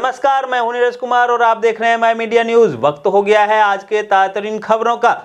नमस्कार, मैं हूं नीरज कुमार और आप देख रहे हैं माय मीडिया न्यूज। वक्त हो गया है आज के ताज़ा खबरों का।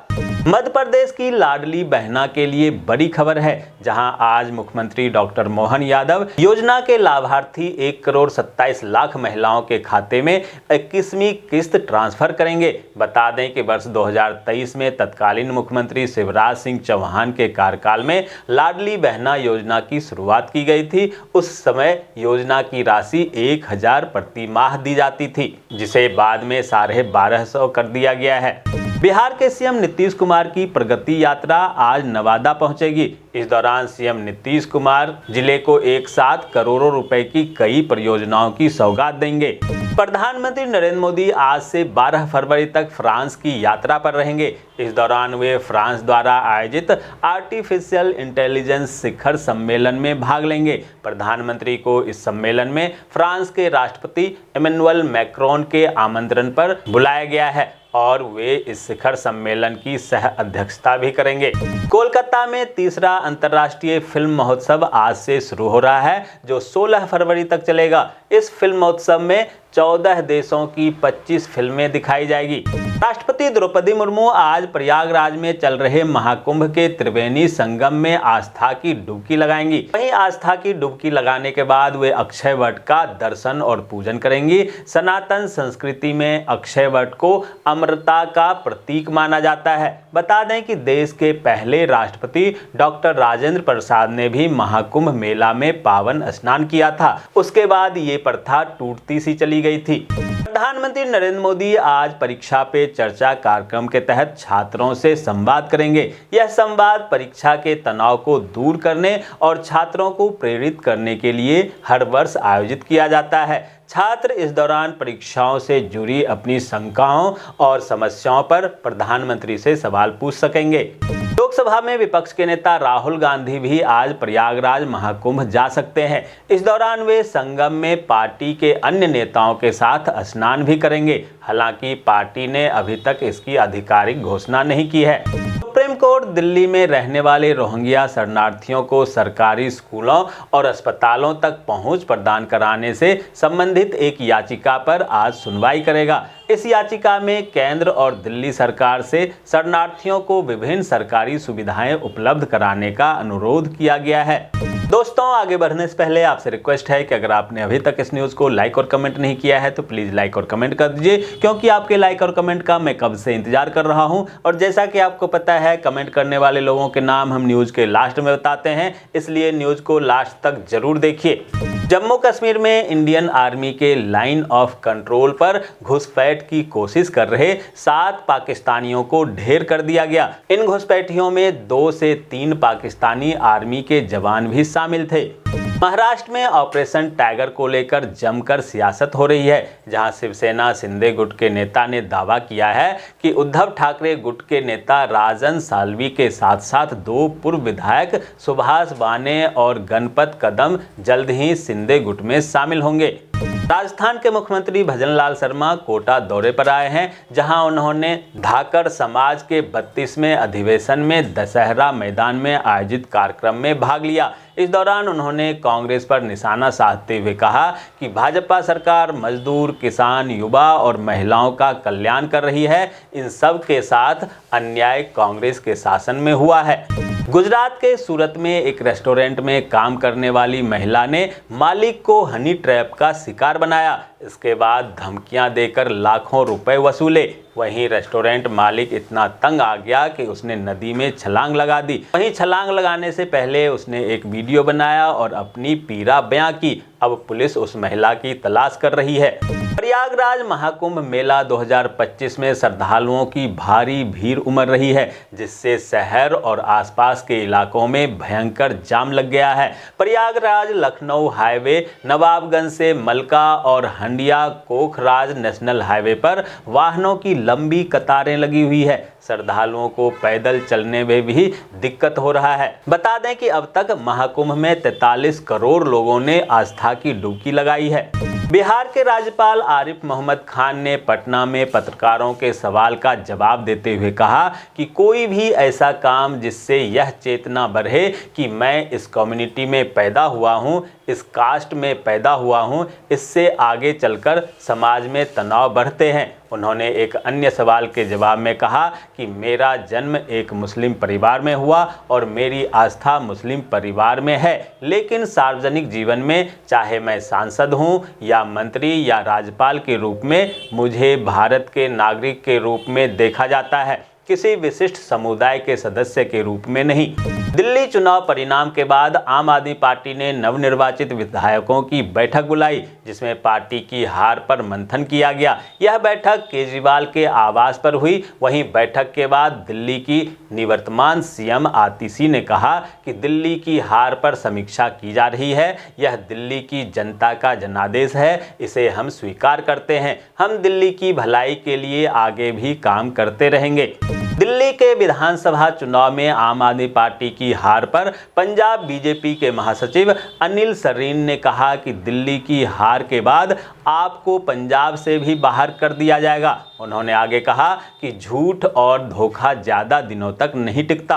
मध्य प्रदेश की लाडली बहना के लिए बड़ी खबर है, जहां आज मुख्यमंत्री डॉक्टर मोहन यादव योजना के लाभार्थी 1,27,00,000 महिलाओं के खाते में 21वीं किस्त ट्रांसफर करेंगे। बता दें कि वर्ष 2023 में तत्कालीन मुख्यमंत्री शिवराज सिंह चौहान के कार्यकाल में लाडली बहना योजना की शुरुआत की गई थी। उस समय योजना की राशि 1,000 प्रति माह दी जाती थी, जिसे बाद में 1,250 कर दिया गया है। बिहार के सीएम नीतीश कुमार की प्रगति यात्रा आज नवादा पहुंचेगी। इस दौरान सीएम नीतीश कुमार जिले को एक साथ करोड़ों रुपए की कई परियोजनाओं की सौगात देंगे। प्रधानमंत्री नरेंद्र मोदी आज से 12 फरवरी तक फ्रांस की यात्रा पर रहेंगे। इस दौरान वे फ्रांस द्वारा आयोजित आर्टिफिशियल इंटेलिजेंस शिखर सम्मेलन में भाग लेंगे। प्रधानमंत्री को इस सम्मेलन में फ्रांस के राष्ट्रपति इमैनुअल मैक्रोन के आमंत्रण पर बुलाया गया है और वे इस शिखर सम्मेलन की सह अध्यक्षता भी करेंगे। कोलकाता में तीसरा अंतर्राष्ट्रीय फिल्म महोत्सव आज से शुरू हो रहा है, जो 16 फरवरी तक चलेगा। इस फिल्म महोत्सव में 14 देशों की 25 फिल्में दिखाई जाएगी। राष्ट्रपति द्रौपदी मुर्मू आज प्रयागराज में चल रहे महाकुंभ के त्रिवेणी संगम में आस्था की डुबकी लगाएंगी। वहीं आस्था की डुबकी लगाने के बाद वे अक्षय वट का दर्शन और पूजन करेंगी। सनातन संस्कृति में अक्षय वट को अमरता का प्रतीक माना जाता है। बता दें कि देश के पहले राष्ट्रपति डॉक्टर राजेंद्र प्रसाद ने भी महाकुंभ मेला में पावन स्नान किया था। उसके बाद ये प्रथा टूटती सी चली गई थी। प्रधानमंत्री नरेंद्र मोदी आज परीक्षा पे चर्चा कार्यक्रम के तहत छात्रों से संवाद करेंगे। यह संवाद परीक्षा के तनाव को दूर करने और छात्रों को प्रेरित करने के लिए हर वर्ष आयोजित किया जाता है। छात्र इस दौरान परीक्षाओं से जुड़ी अपनी शंकाओं और समस्याओं पर प्रधानमंत्री से सवाल पूछ सकेंगे। लोकसभा में विपक्ष के नेता राहुल गांधी भी आज प्रयागराज महाकुंभ जा सकते हैं। इस दौरान वे संगम में पार्टी के अन्य नेताओं के साथ स्नान भी करेंगे। हालांकि पार्टी ने अभी तक इसकी आधिकारिक घोषणा नहीं की है। सुप्रीम कोर्ट दिल्ली में रहने वाले रोहिंग्या शरणार्थियों को सरकारी स्कूलों और अस्पतालों तक पहुंच प्रदान कराने से संबंधित एक याचिका पर आज सुनवाई करेगा। इस याचिका में केंद्र और दिल्ली सरकार से शरणार्थियों को विभिन्न सरकारी सुविधाएं उपलब्ध कराने का अनुरोध किया गया है। दोस्तों, आगे बढ़ने से पहले आपसे रिक्वेस्ट है कि अगर आपने अभी तक इस न्यूज़ को लाइक और कमेंट नहीं किया है तो प्लीज़ लाइक और कमेंट कर दीजिए, क्योंकि आपके लाइक और कमेंट का मैं कब से इंतजार कर रहा हूं। और जैसा कि आपको पता है, कमेंट करने वाले लोगों के नाम हम न्यूज़ के लास्ट में बताते हैं, इसलिए न्यूज़ को लास्ट तक जरूर देखिए। जम्मू कश्मीर में इंडियन आर्मी के लाइन ऑफ कंट्रोल पर घुसपैठ की कोशिश कर रहे 7 पाकिस्तानियों को ढेर कर दिया गया। इन घुसपैठियों में 2 से 3 पाकिस्तानी आर्मी के जवान भी शामिल थे। महाराष्ट्र में ऑपरेशन टाइगर को लेकर जमकर सियासत हो रही है, जहां शिवसेना शिंदे गुट के नेता ने दावा किया है कि उद्धव ठाकरे गुट के नेता राजन साल्वी के साथ साथ 2 पूर्व विधायक सुभाष बाने और गणपत कदम जल्द ही शिंदे गुट में शामिल होंगे। राजस्थान के मुख्यमंत्री भजनलाल शर्मा कोटा दौरे पर आए हैं, जहां उन्होंने धाकर समाज के 32वें अधिवेशन में दशहरा मैदान में आयोजित कार्यक्रम में भाग लिया। इस दौरान उन्होंने कांग्रेस पर निशाना साधते हुए कहा कि भाजपा सरकार मजदूर, किसान, युवा और महिलाओं का कल्याण कर रही है। इन सब के साथ अन्याय कांग्रेस के शासन में हुआ है। गुजरात के सूरत में एक रेस्टोरेंट में काम करने वाली महिला ने मालिक को हनी ट्रैप का शिकार बनाया। इसके बाद धमकियां देकर लाखों रुपए वसूले। वहीं रेस्टोरेंट मालिक इतना तंग आ गया कि उसने नदी में छलांग लगा दी। वहीं छलांग लगाने से पहले उसने एक वीडियो बनाया और अपनी पीड़ा बयां की। अब पुलिस उस महिला की तलाश कर रही है। प्रयागराज महाकुंभ मेला 2025 में श्रद्धालुओं की भारी भीड़ उमड़ रही है, जिससे शहर और आसपास के इलाकों में भयंकर जाम लग गया है। प्रयागराज लखनऊ हाईवे, नवाबगंज से मलका और हंडिया कोखराज नेशनल हाईवे पर वाहनों की लंबी कतारें लगी हुई है। श्रद्धालुओं को पैदल चलने में भी दिक्कत हो रहा है। बता दें कि अब तक महाकुंभ में 43 करोड़ लोगों ने आस्था की डुबकी लगाई है। बिहार के राज्यपाल आरिफ मोहम्मद खान ने पटना में पत्रकारों के सवाल का जवाब देते हुए कहा कि कोई भी ऐसा काम जिससे यह चेतना बढ़े कि मैं इस कम्युनिटी में पैदा हुआ हूं, इस कास्ट में पैदा हुआ हूं, इससे आगे चलकर समाज में तनाव बढ़ते हैं। उन्होंने एक अन्य सवाल के जवाब में कहा कि मेरा जन्म एक मुस्लिम परिवार में हुआ और मेरी आस्था मुस्लिम परिवार में है, लेकिन सार्वजनिक जीवन में चाहे मैं सांसद हूं या मंत्री या राज्यपाल के रूप में मुझे भारत के नागरिक के रूप में देखा जाता है, किसी विशिष्ट समुदाय के सदस्य के रूप में नहीं। दिल्ली चुनाव परिणाम के बाद आम आदमी पार्टी ने नवनिर्वाचित विधायकों की बैठक बुलाई, जिसमें पार्टी की हार पर मंथन किया गया। यह बैठक केजरीवाल के आवास पर हुई। वहीं बैठक के बाद दिल्ली की निवर्तमान सीएम आतिशी ने कहा कि दिल्ली की हार पर समीक्षा की जा रही है। यह दिल्ली की जनता का जनादेश है, इसे हम स्वीकार करते हैं। हम दिल्ली की भलाई के लिए आगे भी काम करते रहेंगे। दिल्ली के विधानसभा चुनाव में आम आदमी पार्टी की हार पर पंजाब बीजेपी के महासचिव अनिल सरीन ने कहा कि दिल्ली की हार के बाद आपको पंजाब से भी बाहर कर दिया जाएगा। उन्होंने आगे कहा कि झूठ और धोखा ज्यादा दिनों तक नहीं टिकता।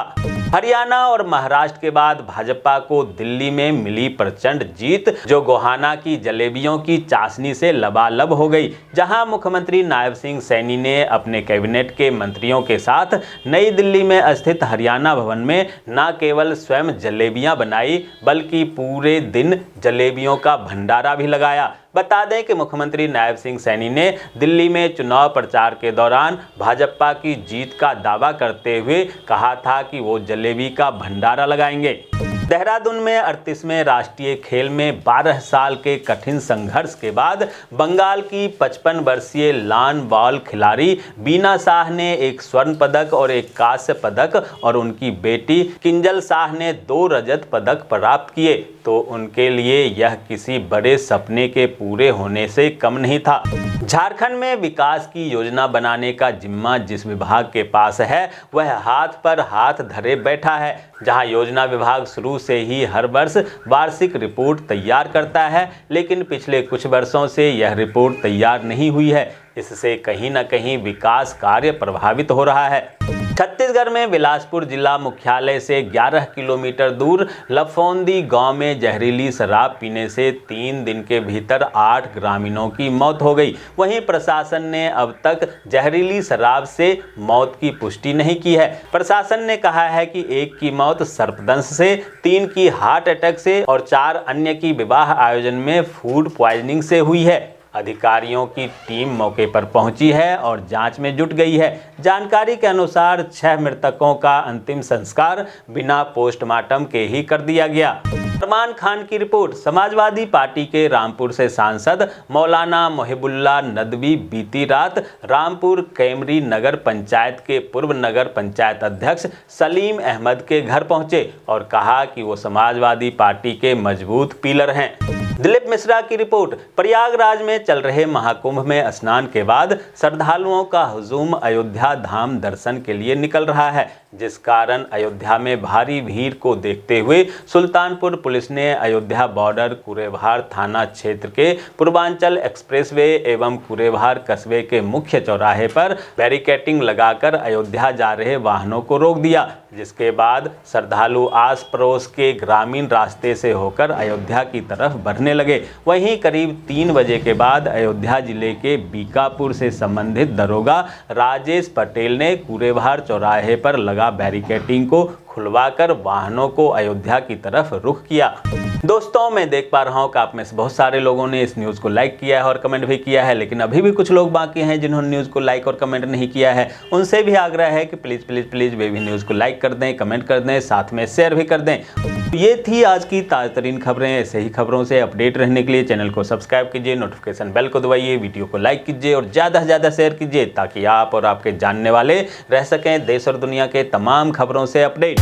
हरियाणा और महाराष्ट्र के बाद भाजपा को दिल्ली में मिली प्रचंड जीत, जो गोहाना की जलेबियों की चाशनी से लबालब हो गई। जहां मुख्यमंत्री नायब सिंह सैनी ने अपने कैबिनेट के मंत्रियों के साथ नई दिल्ली में स्थित हरियाणा भवन में न केवल स्वयं जलेबियां बनाई, बल्कि पूरे दिन जलेबियों का भंडारा भी लगाया। बता दें कि मुख्यमंत्री नायब सिंह सैनी ने दिल्ली में चुनाव प्रचार के दौरान भाजपा की जीत का दावा करते हुए कहा था कि वो जलेबी का भंडारा लगाएंगे। देहरादून में 38वें राष्ट्रीय खेल में 12 साल के कठिन संघर्ष के बाद बंगाल की 55 वर्षीय लॉन बॉल खिलाड़ी बीना शाह ने एक स्वर्ण पदक और एक कांस्य पदक और उनकी बेटी किंजल शाह ने 2 रजत पदक प्राप्त किए, तो उनके लिए यह किसी बड़े सपने के पूरे होने से कम नहीं था। झारखंड में विकास की योजना बनाने का जिम्मा जिस विभाग के पास है, वह हाथ पर हाथ धरे बैठा है। जहां योजना विभाग शुरू से ही हर वर्ष वार्षिक रिपोर्ट तैयार करता है, लेकिन पिछले कुछ वर्षों से यह रिपोर्ट तैयार नहीं हुई है। इससे कहीं न कहीं विकास कार्य प्रभावित हो रहा है। छत्तीसगढ़ में बिलासपुर जिला मुख्यालय से 11 किलोमीटर दूर लफोंदी गांव में जहरीली शराब पीने से 3 दिन के भीतर 8 ग्रामीणों की मौत हो गई। वहीं प्रशासन ने अब तक जहरीली शराब से मौत की पुष्टि नहीं की है। प्रशासन ने कहा है कि 1 की मौत सर्पदंश से, 3 की हार्ट अटैक से और 4 अन्य की विवाह आयोजन में फूड पॉइजनिंग से हुई है। अधिकारियों की टीम मौके पर पहुंची है और जांच में जुट गई है। जानकारी के अनुसार 6 मृतकों का अंतिम संस्कार बिना पोस्टमार्टम के ही कर दिया गया। सलमान खान की रिपोर्ट। समाजवादी पार्टी के रामपुर से सांसद मौलाना मोहिबुल्लाह नदवी बीती रात रामपुर कैमरी नगर पंचायत के पूर्व नगर पंचायत अध्यक्ष सलीम अहमद के घर पहुंचे और कहा कि वो समाजवादी पार्टी के मजबूत पिलर हैं। दिलीप मिश्रा की रिपोर्ट। प्रयागराज में चल रहे महाकुंभ में स्नान के बाद श्रद्धालुओं का हुजूम अयोध्या धाम दर्शन के लिए निकल रहा है, जिस कारण अयोध्या में भारी भीड़ को देखते हुए सुल्तानपुर पुलिस ने अयोध्या बॉर्डर कुरेभार थाना क्षेत्र के पूर्वांचल एक्सप्रेसवे एवं कुरेभार कस्बे के मुख्य चौराहे पर बैरिकेटिंग लगाकर अयोध्या जा रहे वाहनों को रोक दिया, जिसके बाद श्रद्धालु आस पड़ोस के ग्रामीण रास्ते से होकर अयोध्या की तरफ बढ़ने लगे। वहीं करीब 3 बजे के बाद अयोध्या जिले के बीकापुर से संबंधित दरोगा राजेश पटेल ने कुरेभार चौराहे पर लगा बैरिकेटिंग को खुलवाकर वाहनों को अयोध्या की तरफ रुख किया। दोस्तों, मैं देख पा रहा हूं कि आप में से बहुत सारे लोगों ने इस न्यूज़ को लाइक किया है और कमेंट भी किया है, लेकिन अभी भी कुछ लोग बाकी हैं जिन्होंने न्यूज़ को लाइक और कमेंट नहीं किया है। उनसे भी आग्रह है कि प्लीज़ प्लीज़ प्लीज़ वे भी न्यूज़ को लाइक कर दें, कमेंट कर दें, साथ में शेयर भी कर दें। ये थी आज की ताज़ा तरीन खबरें। ऐसे ही खबरों से अपडेट रहने के लिए चैनल को सब्सक्राइब कीजिए, नोटिफिकेशन बेल को दबाइए, वीडियो को लाइक कीजिए और ज़्यादा से ज़्यादा शेयर कीजिए, ताकि आप और आपके जानने वाले रह सकें देश और दुनिया के तमाम खबरों से अपडेट।